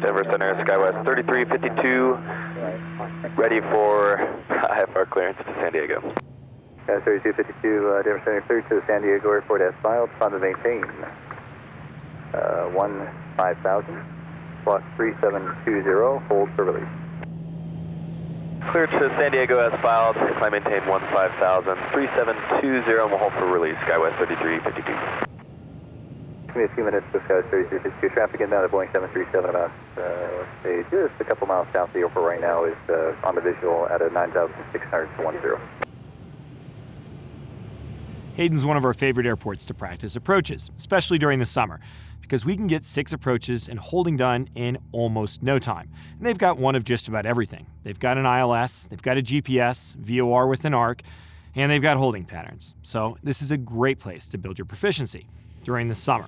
Denver Center, SkyWest 3352, ready for IFR clearance to San Diego. 3252, Denver Center, cleared to the San Diego Airport as filed, fund to maintain 15,000, squawk 3720, hold for release. Cleared to San Diego as filed, climb maintain 15,000, 3720, and we'll hold for release, SkyWest 3352. Give me a few minutes with SkyWest 3352. Traffic inbound at Boeing 737 about, let's say, just a couple miles south of the airport right now is on the visual at a 9,600 to 10. Hayden's one of our favorite airports to practice approaches, especially during the summer, because we can get 6 approaches and holding done in almost no time. And they've got one of just about everything. They've got an ILS, they've got a GPS, VOR with an ARC, and they've got holding patterns. So this is a great place to build your proficiency during the summer.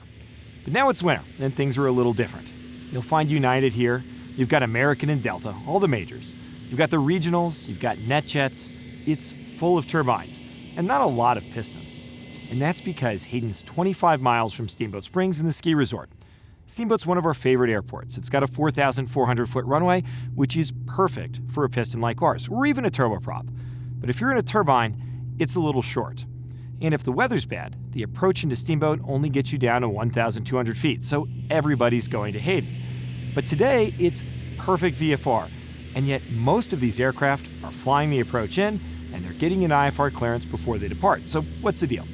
But now it's winter, and things are a little different. You'll find United here, you've got American and Delta, all the majors. You've got the regionals, you've got NetJets. It's full of turbines, and not a lot of pistons. And that's because Hayden's 25 miles from Steamboat Springs in the ski resort. Steamboat's one of our favorite airports. It's got a 4,400-foot runway, which is perfect for a piston like ours, or even a turboprop. But if you're in a turbine, it's a little short. And if the weather's bad, the approach into Steamboat only gets you down to 1,200 feet, so everybody's going to Hayden. But today, it's perfect VFR, and yet most of these aircraft are flying the approach in, and they're getting an IFR clearance before they depart. So what's the deal?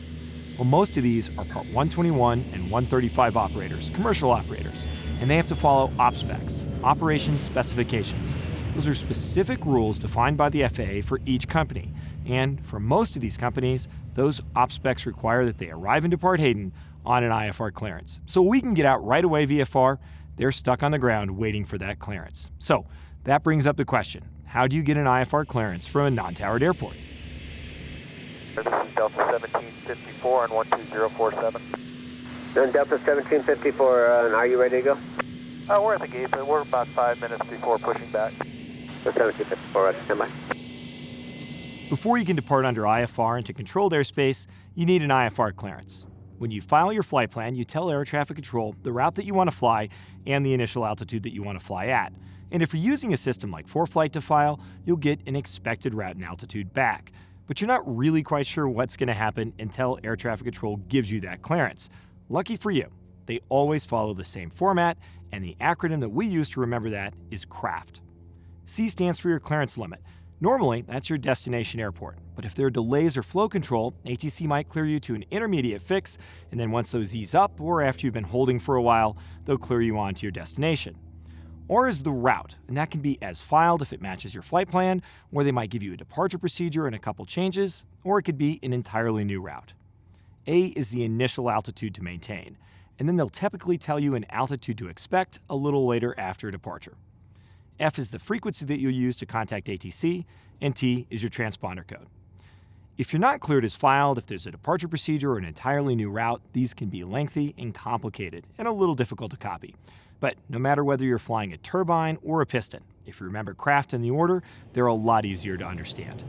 Well, most of these are Part 121 and 135 operators, commercial operators, and they have to follow op specs, operations specifications. Those are specific rules defined by the FAA for each company, and for most of these companies, those op specs require that they arrive and depart Hayden on an IFR clearance. So we can get out right away VFR, they're stuck on the ground waiting for that clearance. So that brings up the question, how do you get an IFR clearance from a non-towered airport? This is Delta 1754 and 12047. Then Delta 1754, and are you ready to go? We're at the gate, but we're about 5 minutes before pushing back. So 1754, stand by. Before you can depart under IFR into controlled airspace, you need an IFR clearance. When you file your flight plan, you tell air traffic control the route that you want to fly and the initial altitude that you want to fly at. And if you're using a system like ForeFlight to file, you'll get an expected route and altitude back. But you're not really quite sure what's going to happen until air traffic control gives you that clearance. Lucky for you, they always follow the same format, and the acronym that we use to remember that is CRAFT. C stands for your clearance limit. Normally, that's your destination airport, but if there are delays or flow control, ATC might clear you to an intermediate fix, and then once those ease up, or after you've been holding for a while, they'll clear you on to your destination. Or is the route, and that can be as filed if it matches your flight plan, or they might give you a departure procedure and a couple changes, or it could be an entirely new route. A is the initial altitude to maintain, and then they'll typically tell you an altitude to expect a little later after departure. F is the frequency that you'll use to contact ATC, and T is your transponder code. If you're not cleared as filed, if there's a departure procedure or an entirely new route, these can be lengthy and complicated and a little difficult to copy. But no matter whether you're flying a turbine or a piston, if you remember CRAFT in the order, they're a lot easier to understand.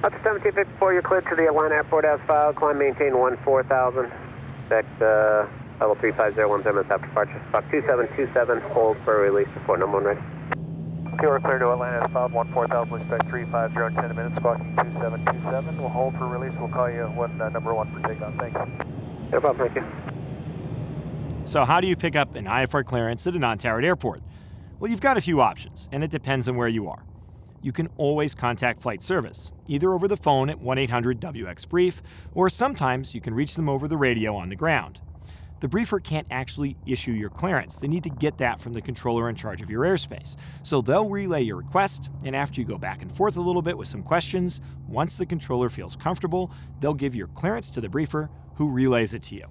Up to 1754, you're cleared to the Atlanta Airport as filed. Climb maintain 14,000. Expect level 350, 10 minutes after departure. Squawk 2727, hold for release before number 1 ready. Okay, we're clear to Atlanta as filed, 14,000, expect 350 in 10 minutes, squawking 2727. We'll hold for release. We'll call you when number 1 for takeoff. Thanks. No problem, thank you. So how do you pick up an IFR clearance at a non-towered airport? Well, you've got a few options, and it depends on where you are. You can always contact flight service, either over the phone at 1-800-WX-BRIEF, or sometimes you can reach them over the radio on the ground. The briefer can't actually issue your clearance. They need to get that from the controller in charge of your airspace. So they'll relay your request, and after you go back and forth a little bit with some questions, once the controller feels comfortable, they'll give your clearance to the briefer, who relays it to you.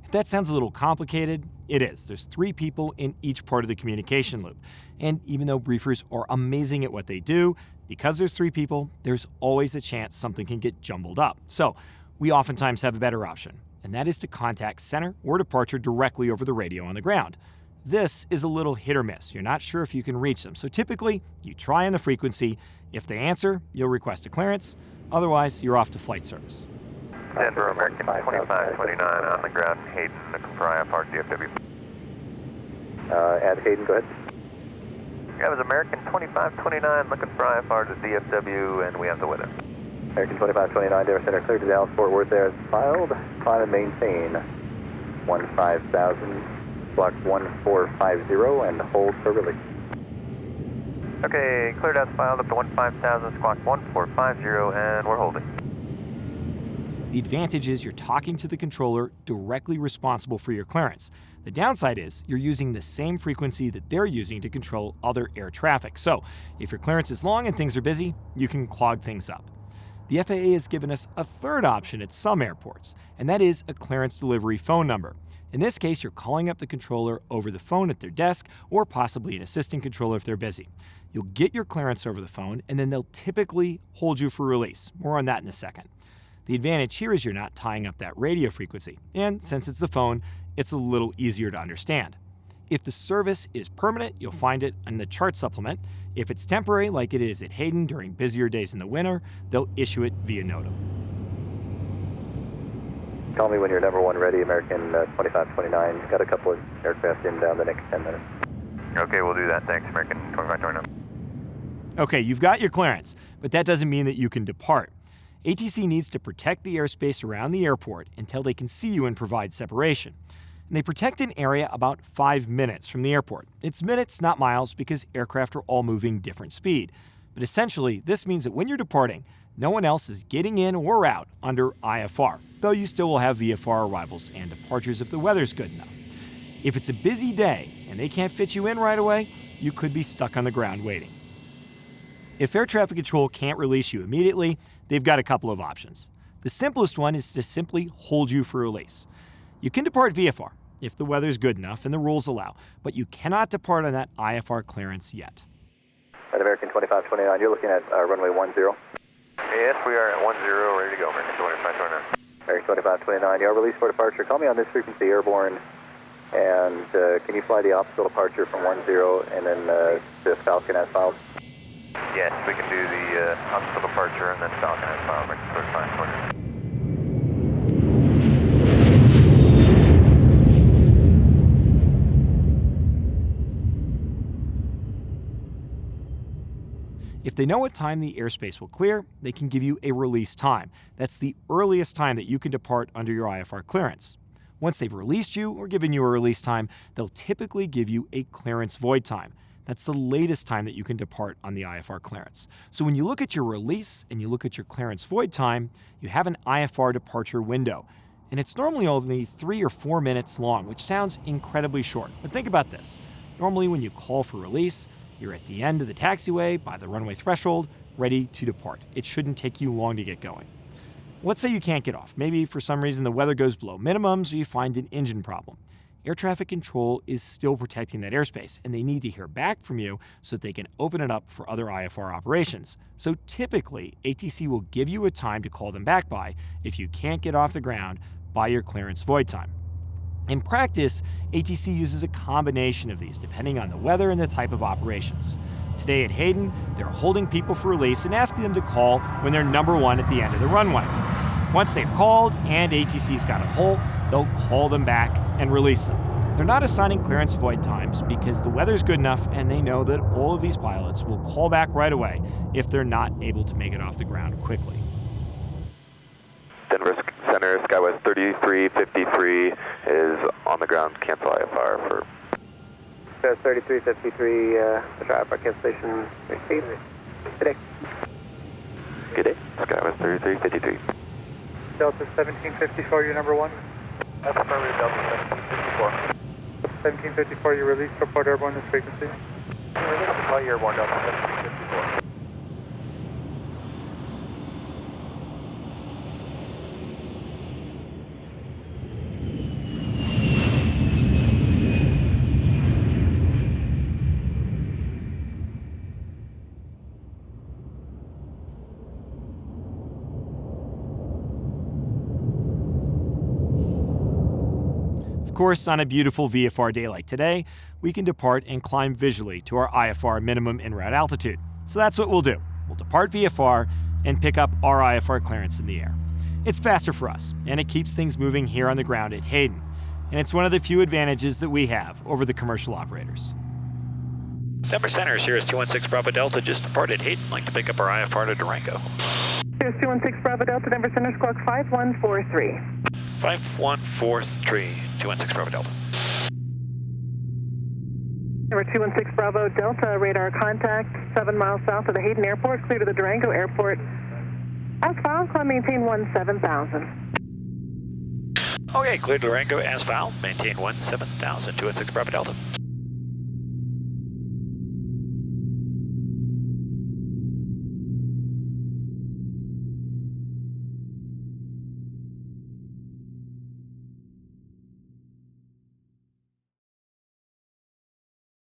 If that sounds a little complicated, it is. There's 3 people in each part of the communication loop. And even though briefers are amazing at what they do, because there's 3 people, there's always a chance something can get jumbled up. So we oftentimes have a better option, and that is to contact center or departure directly over the radio on the ground. This is a little hit or miss. You're not sure if you can reach them. So typically, you try on the frequency. If they answer, you'll request a clearance. Otherwise, you're off to flight service. Denver, American 2529 on the ground, Hayden, looking for IFR DFW. At Hayden, go ahead. That was American 2529 looking for IFR to DFW, and we have the weather. American 2529, Denver Center, cleared to Dallas Fort Worth there. Filed, climb and maintain 15,000, block 1450, and hold for release. Okay, cleared out filed up to 15,000, squawk 1450, and we're holding. The advantage is you're talking to the controller directly responsible for your clearance. The downside is you're using the same frequency that they're using to control other air traffic. So if your clearance is long and things are busy, you can clog things up. The FAA has given us a third option at some airports, and that is a clearance delivery phone number. In this case, you're calling up the controller over the phone at their desk or possibly an assistant controller if they're busy. You'll get your clearance over the phone, and then they'll typically hold you for release. More on that in a second. The advantage here is you're not tying up that radio frequency, and since it's the phone, it's a little easier to understand. If the service is permanent, you'll find it in the chart supplement. If it's temporary, like it is at Hayden during busier days in the winter, they'll issue it via NOTAM. Call me when you're number one ready, American 2529. Got a couple of aircraft inbound the next 10 minutes. Okay, we'll do that. Thanks, American 2529. Okay, you've got your clearance, but that doesn't mean that you can depart. ATC needs to protect the airspace around the airport until they can see you and provide separation. And they protect an area about 5 minutes from the airport. It's minutes, not miles, because aircraft are all moving different speed. But essentially, this means that when you're departing, no one else is getting in or out under IFR, though you still will have VFR arrivals and departures if the weather's good enough. If it's a busy day and they can't fit you in right away, you could be stuck on the ground waiting. If air traffic control can't release you immediately, they've got a couple of options. The simplest one is to simply hold you for release. You can depart VFR if the weather's good enough and the rules allow, but you cannot depart on that IFR clearance yet. At American 2529, you're looking at runway 10. Yes, we are at 10, ready to go, American 2529. American 2529, you are released for departure. Call me on this frequency, airborne, and can you fly the optical departure from 10 and then to Falcon as filed? Yes, we can do the optical departure and then Falcon as filed, American 2529. If they know what time the airspace will clear, they can give you a release time. That's the earliest time that you can depart under your IFR clearance. Once they've released you or given you a release time, they'll typically give you a clearance void time. That's the latest time that you can depart on the IFR clearance. So when you look at your release and you look at your clearance void time, you have an IFR departure window. And it's normally only 3 or 4 minutes long, which sounds incredibly short. But think about this. Normally when you call for release, you're at the end of the taxiway by the runway threshold, ready to depart. It shouldn't take you long to get going. Let's say you can't get off. Maybe for some reason the weather goes below minimums or you find an engine problem. Air traffic control is still protecting that airspace, and they need to hear back from you so that they can open it up for other IFR operations. So typically, ATC will give you a time to call them back by if you can't get off the ground by your clearance void time. In practice, ATC uses a combination of these depending on the weather and the type of operations. Today at Hayden, they're holding people for release and asking them to call when they're number one at the end of the runway. Once they've called and ATC's got a hole, they'll call them back and release them. They're not assigning clearance void times because the weather's good enough and they know that all of these pilots will call back right away if they're not able to make it off the ground quickly. Denver Center, Skywest 3353 is on the ground. Cancel IFR for... Skywest 3353, the IFR cancellation received. Good day. Good day. Skywest 3353. Delta 1754, you're number one. That's affirmative, Delta 1754. 1754, you released for Port Airborne this frequency. Release to call you airborne, Delta 1754. Of course, on a beautiful VFR day like today, we can depart and climb visually to our IFR minimum en-route altitude. So that's what we'll do. We'll depart VFR and pick up our IFR clearance in the air. It's faster for us, and it keeps things moving here on the ground at Hayden. and it's one of the few advantages that we have over the commercial operators. Denver Center, Sirius 216 Bravo Delta just departed. Hayden, like to pick up our IFR to Durango. Sirius 216 Bravo Delta, Denver Center, squawk 5143. 5143, 216 Bravo Delta. Denver 216 Bravo Delta, radar contact 7 miles south of the Hayden Airport, clear to the Durango Airport. As filed, climb maintain 17,000. Okay, clear Durango as filed, maintain 17,000, 216 Bravo Delta.